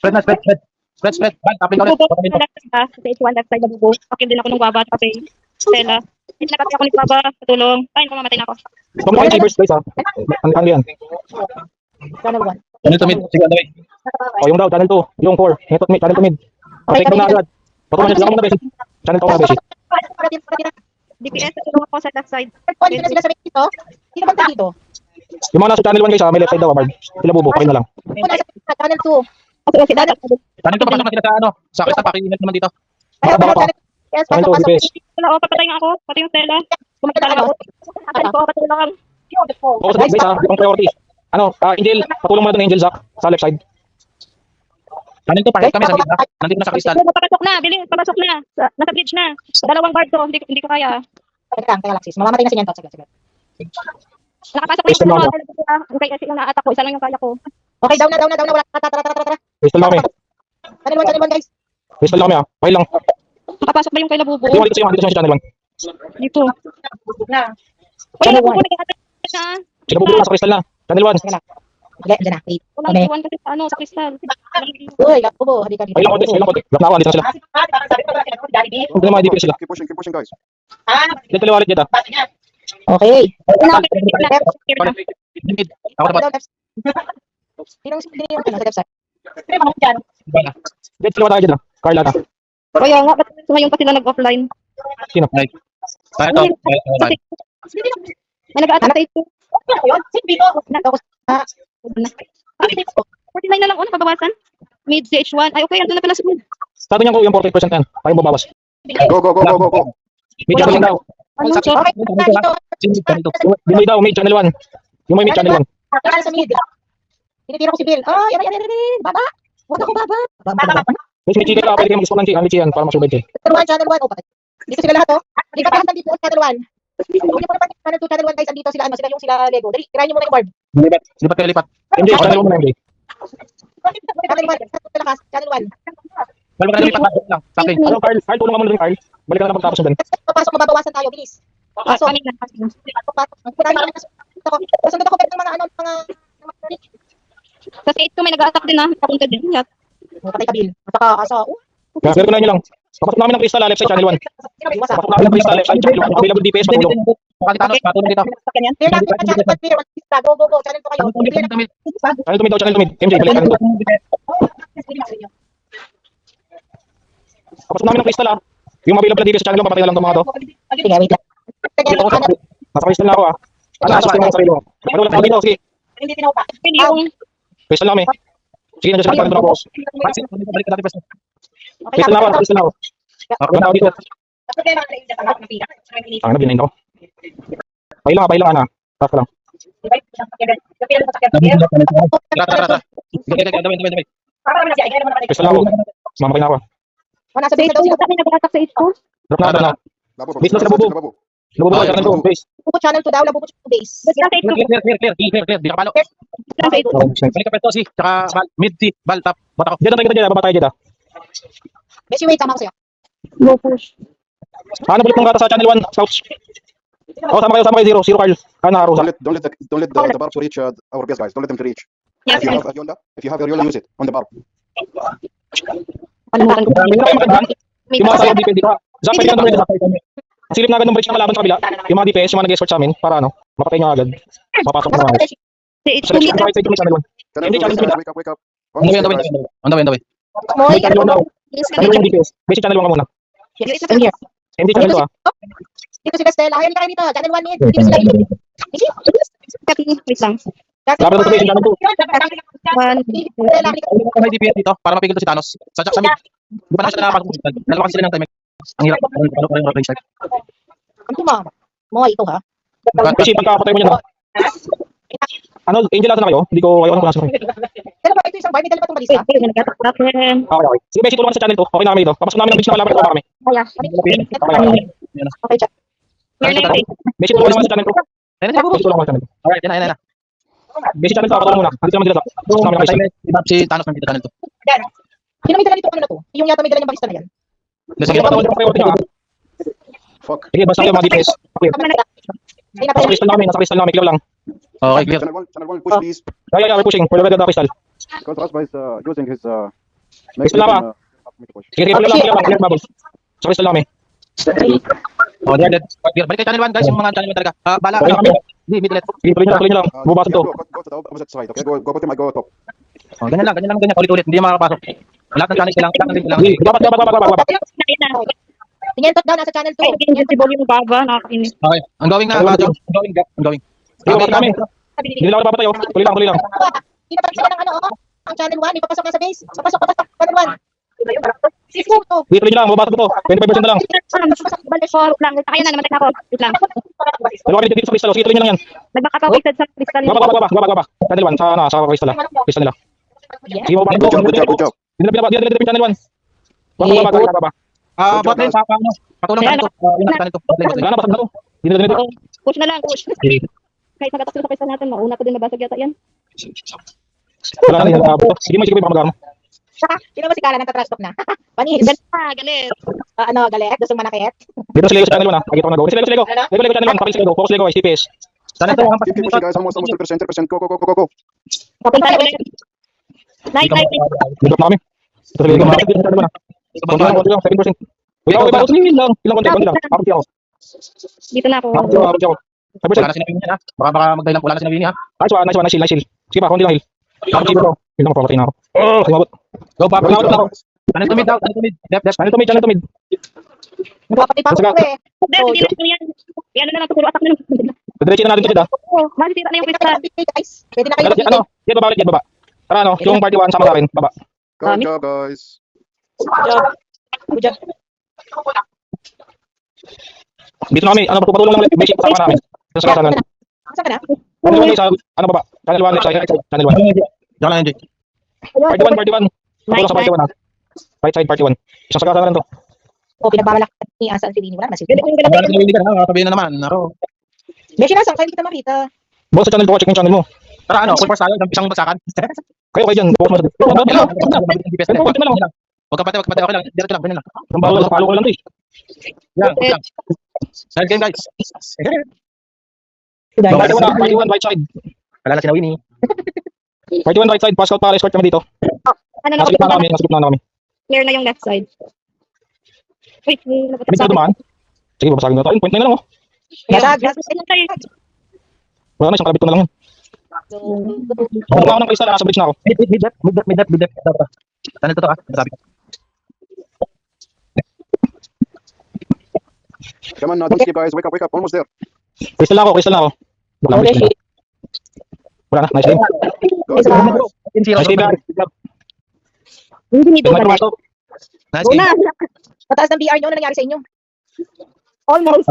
Spread na, spread, spread. Spread, spread. Bal, tapping ka ulit. Bubo, Tapping ka. left side ha. Sa H1 left side na bubo. Akin din ako ng baba at kay Stella. Hindi na kasi ako ni baba. Patulong. Ay, kung mamatay na ako. Ito mo kayo savers guys ha. Ano yan? Channel 1. Channel to mid. Sige, on the way. O yung daw, channel 2. Yung 4. Ito, channel 2 mid. O, take down na agad. Patuloy sila muna beshi. Channel 2 na beshi. DPS, tulong ako sa left side. Dito na sila sa dito. Sino bang dito? Yung mga nasa channel 1 guys ha, may left side daw, Bard. Sila bubo, kayo na lang. Ako nasa channel 2. Okay, si Dada. Channel to, pasok na sila sa ano. Sa Crystal, pakiingat naman dito. Ay, Baka pa. Yes, Channel 2, pasok, pasok. DPS. Wala, oh, papatay nga ako. Pati yung Stella. Pumatay lang ako. Patay ko, patay lang. Focus na guys ha, yung priority. Ano, Angel, patulong muna doon Angel Zach, sa left side. Channel to, parehas kami sa gitna. Nandito na sa Crystal. Bubo, papasok na. Bilis, papasok na. Nasa bridge na. Dalawang guard to. Hindi ko kaya. Kaya Alexis, mamamatay na si Nento. Sige. Nakapasok ko yung sunod. Ang kaya yung na-attack ko. Isa lang yung kaya ko. Okay, down na. Wala. Tara. Crystal na kami. Channel 1, guys. Crystal na kami ha. Okay lang. Nakapasok ba yung kay Labubo? Dito sa channel 1. Dito. Na. Wala, Channel Labubo, 1. nag-attack siya. Sila bubo na sa Crystal na. Channel 1. Sige na. Diyan na. Wait. Walang Okay. iwan kasi sa ano, sa kristal. Uy, Labubo, halika dito. Okay lang konti, Block na ako, dito na sila. Huwag na mga DPS sila. Keep pushing, guys. Dito liwalit dito. Okay. Mid. Ako dapat. Sinong yung sa left side? Dito liwa tayo dito. Carla ta. Kaya nga, ba't ngayon pa sila nag-offline? Sino? Right. Tayo to. May nag-attack sa ito. Ah, 49 na lang, oh, napabawasan. Mid CH1. Ay, okay, andun na pala si mid. Sabi niya ko yung 48% yan. Tayo babawas. Go. Mid channel lang daw. Ano, so, okay. Dito. Channel to. Yung may daw, mid channel 1. Yung may mid channel 1. Kaya sa mid. Tinitira ko si Bill. Ay, baba. Huwag ako baba. May chicken ka, pwede kayo mag-spawn ng chicken para masubay kayo. Channel 1. Oh, patay. Dito sila lahat, oh. Ligapahan lang dito channel 1. Huwag niyo po naman channel 2, channel 1 guys. Andito sila, sila yung sila Lego. Dali, tirahin niyo muna yung board. Lipat kayo, lipat. MJ, channel 1 muna MJ. Channel 1. Channel 1. Balik ka na lipat. Lang. Tapping. Ano, Carl, tulungan mo na rin, Carl. Balik ka na pagtapos mo dun. Papasok, mababawasan tayo. Bilis. Papasok. kami na. Pasok. Kasunod ako ng mga Sa CH2 may nag-attack din, ha. Papunta din. Yat. patay ka Bill. Masaka, Kaya pero kunahin nyo lang. Papasok namin ng Crystal, left side channel 1. iwasa. Papasok namin ng Crystal, left side channel 1. Available DPS, patulong. Pakakitanos, patulong dito. Clear natin ang channel 1 clear. Go. Channel 2 kayo. Clear na. Channel 2 mid daw, channel 2 mid. MJ, balik channel 2. Papasok namin ng Crystal ha. Yung available na DPS sa channel 1, papatay na lang itong mga to. Sige, wait lang. Dito ako sa nasa Crystal na ako ha. Ano, nasa yung mga sarili mo. Ano lang ako dito, sige. Hindi tinaupa. Hindi yung... Crystal na kami. Sige, nandiyan sa channel 2 na ako. Balik ka natin first. Crystal na ako, Crystal na ako. Ako na ako dito. Ang nabinayin ako. Pailang ano. Taas ka lang. Tara. Sige, dami. Crystal na ako. Mamakay na ako. Wala sa Sa base daw CH2, sila. may nag-attack sa CH2. Drop na. Labo. Base na sila, Bubo. Nabubuhay channel 2, base. Bubo channel 2 daw, labubo base. Sa CH2. Clear. Di ka palo. Sa CH2. Balik ka pesto, si. Tsaka bal. Mid, si. Bal, top. Bata ko. Diyan na tayo, baba tayo dito. Base, wait, sama ko sa'yo. Go push. Ano balik mong gata sa channel 1, scouts? Sama kayo, Zero Carl. Ano, Rosa. Don't let the bar to reach our base, guys. Don't let them to reach. Yes, If you have Ariola, use it on the bar. Kalimutan ko. Hindi na kayo magandang. May Yung mga pasok. tayo DPS dito. Zach, pwede ka na rin. Silip na agad ng bridge ng kalaban sa kabila. Yung mga DPS, yung mga nag-escort sa amin, para ano, mapatay nyo agad. Mapasok na agad. CH2 Selection mid. right side yung channel 1. Channel Hindi, 2, channel wake up. On the way. Moy, May channel 1 daw. Yes, Channel 1 DPS. Basic channel 1 ka muna. I'm here. MD channel 2 ah. Dito sila Stella. Ayaw ka rin dito. Channel 1 dito sila. Wait lang. Laban na sa base, channel 2. One. Stella, May DPS dito para mapigil to si Thanos. Sa mid. Di ba na siya nakapasok? Dalawa kasi sila ng time. Ang hirap. Ano range type. ang tumama. Moy, ito ha. Kasi pagkapatay mo niya na. Ano, Angel, asa na kayo? Hindi ko ayaw ko nasa kayo. Dala ba ito isang bar? May dala pa itong balisa? Wait, may nag-attack sa akin. Okay. Sige, basic tulungan sa channel 2. Okay na kami dito. Papasok namin ng bridge ng kalaban, kami. Kaya. Okay, chat. Clear na yung Basic tulungan naman sa channel 2. Ayun na. Basic tulungan sa channel 2. Alright, yan na. Basic channel 2, patulong muna. Andito naman sila to. Papasok namin ng bridge. Si Thanos nandito channel to. Sino may dala nito? Ano na to? Yung yata may dala niyang balista na yan. Sige, patulong yung priority nyo ha. Fuck. Sige, basta kayo mga DPS. Clear. Ay, Nasa crystal na kami, clear lang. Okay, clear. Channel 1, push please. We're pushing. We're ready to crystal. Contrast by using his Next Wala meeting, make a push. Sige, sige, clear bubbles. Sa crystal lang kami. Oh, they're dead. Balik kayo channel 1 guys, yung mga channel 1 talaga. Bala, Okay, ano, kami. hindi, middle. Sige, tuloy nyo lang. Bubasag to. Go to the opposite side, okay? Go bottom, I go top. Oh, ganyan lang, ulit-ulit, hindi makakapasok. Lahat ng channel kailangan, Sige, gabat. Tingnan top down, nasa channel 2. Ay, invisible yung baba. Nakakainis. Okay, ongoing na, John. Ongoing. Sige, bubasag kami. Hindi nila ako papatay, oh. Tuloy lang. Pinapag sila ng ano, ang channel 1, ipapasok na sa base. Papasok channel 1. Sismo to. Sige, tuloy nyo lang, bubasag to. 25% na lang. Short lang. Kaya na, namatay na ako. Wait lang. Dalawa kayo dito sa crystal, oh. Sige, tuloy nyo lang yan. Nag-back up ako wasted sa crystal. Baba. Channel 1, sa crystal, crystal nila. Sige, bubasag to. Good job. Hindi na pinapin channel 1. Baba. Bot lane, patulong ka nito. Yun ang channel 2. Wala na, basag na to. Hindi na. Oo. Push na lang, push. Kahit magatas sa crystal natin, mauna pa din nabasag yata yan. Wala na, sige mo, baka mag-armo. Sino ba si Kala nagtatrash talk na? Panis. Galit. Galit? Gusto manakit? Dito si Lego sa channel 1, nakikita ko na go. Si Lego. Lego channel 1, pakil si Lego. Focus Lego, TPS. Channel 2, ang Keep pushing, guys. Almost 10%. Go. Papunta na ulit. Nice. Dito na kami. Ito si Lego, makakit sa channel 1. Konti lang, 7%. Uy, ako, iba, sige, lang. Ilang konti lang. Kapag ako. Dito na ako. Kapag ako. 5%. Wala na sinabi niya, ha? Baka magdailang, wala na sinabi niya, ha? Nice heal. Sige pa, konti lang heal. Kapag dito ako. Hindi na mapapatay na ako. Oh, sumabot. Go, Papa. Wala ako. Channel 2 mid, Dep. Channel to mid. Magpapatid pa ako eh. Hindi na yan. Yan na lang, puro atak na lang. Diretso na natin to sila. Masitira na yung crystal. Guys, pwede na kayo Ano? Get baba. Tara, ano? Yung party 1 sama sa akin. Baba. Good job, guys. Good job. Dito na kami. Ano, patulong lang ulit. May ship kasama namin. Sa kasanan. Saan ka na? Channel 1 sa, ano baba? Channel 1 left side. Channel 1. Diyan lang, NJ. Party 1. Patulong sa party 1 ha. Right side party 1. Isang sa kasanan to. Pinagbabalak ni Asa Silini. Wala na sila. Galit yung Wala na galit. sinabi ka, ha? Sabihin na naman. Ako. May sinasang kayo kita makita. Bukas sa channel ko, check yung channel mo. Tara, ano, full force tayo, isang bagsakan. Kayo dyan. Bukas mo sa dito. Huwag ka patay, okay lang. Diretso lang, ganyan lang. Ang bawal sa palo ko lang to eh. Yan, okay lang. Side game, guys. Party 1 right side. Wala na si Winnie. Party 1 right side. Pass out para escort kami dito. Ano na Nasa gitna na kami. clear na yung left side. Wait, Kami dito dumaan. Sige, babasagin na ito. Ayun, point na lang oh. Gasag. Wala na, isang karabit ko na lang yun. Kung ako ng crystal, nasa bridge na ako. Mid depth. Channel to, ha? Sabi ko. Come on, don't skip, guys. Wake up. Almost there. Crystal na ako. Wala na, nice game. Go, guys. Nice game, guys. Hindi Good night, na. Tomato. Nice Una. game. Pataas ng BR nyo, ano nangyari sa inyo? Almost.